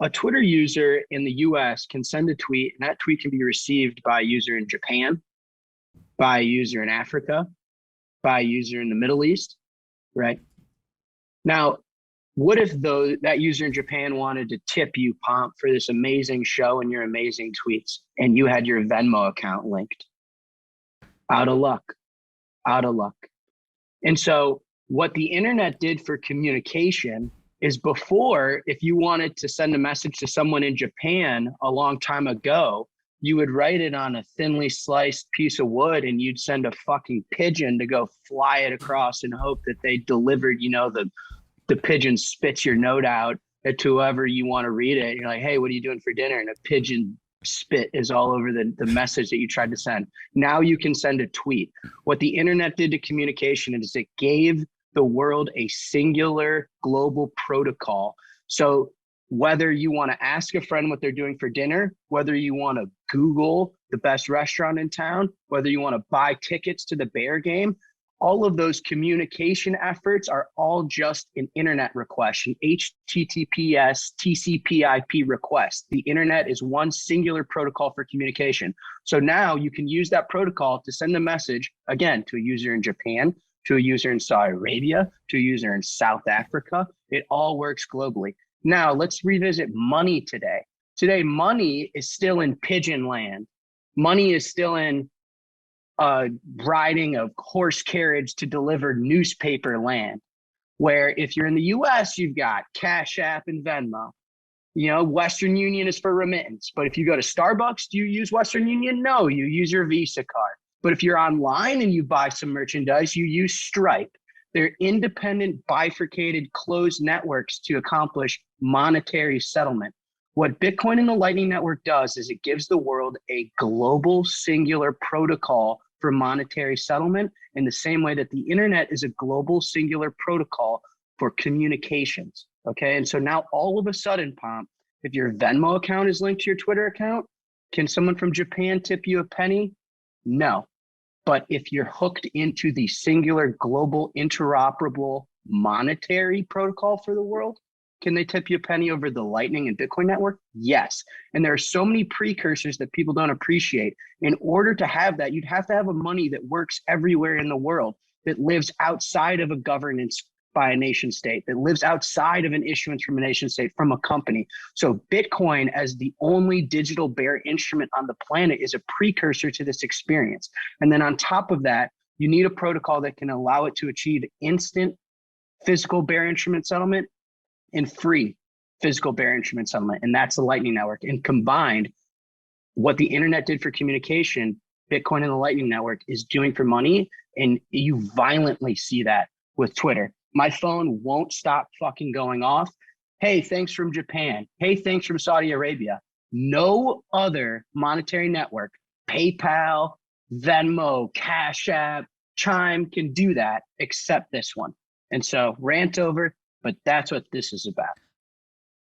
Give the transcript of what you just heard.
A Twitter user in the US can send a tweet, and that tweet can be received by a user in Japan, by a user in Africa, by a user in the Middle East, right? Now, what if that user in Japan wanted to tip you, Pomp, for this amazing show and your amazing tweets, and you had your Venmo account linked? Out of luck, out of luck. And so what the internet did for communication is, before, if you wanted to send a message to someone in Japan a long time ago, you would write it on a thinly sliced piece of wood and you'd send a fucking pigeon to go fly it across and hope that they delivered, the pigeon spits your note out to whoever you want to read it. You're like, hey, what are you doing for dinner? And a pigeon spit is all over the message that you tried to send. Now you can send a tweet. What the internet did to communication is it gave the world a singular global protocol. So whether you want to ask a friend what they're doing for dinner, whether you want to Google the best restaurant in town, whether you want to buy tickets to the Bear game, all of those communication efforts are all just an internet request, an HTTPS TCP/IP request. The internet is one singular protocol for communication. So now you can use that protocol to send a message, again, to a user in Japan, to a user in Saudi Arabia, to a user in South Africa. It all works globally. Now let's revisit money today. Today, money is still in pigeon land. Money is still in riding a horse carriage to deliver newspaper land, where if you're in the US, you've got Cash App and Venmo. Western Union is for remittance. But if you go to Starbucks, do you use Western Union? No, you use your Visa card. But if you're online and you buy some merchandise, you use Stripe. They're independent, bifurcated, closed networks to accomplish monetary settlement. What Bitcoin and the Lightning Network does is it gives the world a global singular protocol for monetary settlement, in the same way that the internet is a global singular protocol for communications. Okay. And so now all of a sudden, Pomp, if your Venmo account is linked to your Twitter account, can someone from Japan tip you a penny? No. But if you're hooked into the singular global interoperable monetary protocol for the world, can they tip you a penny over the Lightning and Bitcoin network? Yes. And there are so many precursors that people don't appreciate. In order to have that, you'd have to have a money that works everywhere in the world, that lives outside of a governance by a nation state, that lives outside of an issuance from a nation state, from a company. So Bitcoin, as the only digital bear instrument on the planet, is a precursor to this experience. And then on top of that, you need a protocol that can allow it to achieve instant physical bear instrument settlement and free physical bear instrument settlement. And that's the Lightning Network. And combined, what the internet did for communication, Bitcoin and the Lightning Network is doing for money. And you violently see that with Twitter. My phone won't stop fucking going off. Hey, thanks from Japan. Hey, thanks from Saudi Arabia. No other monetary network, PayPal, Venmo, Cash App, Chime, can do that except this one. And so rant over, but that's what this is about.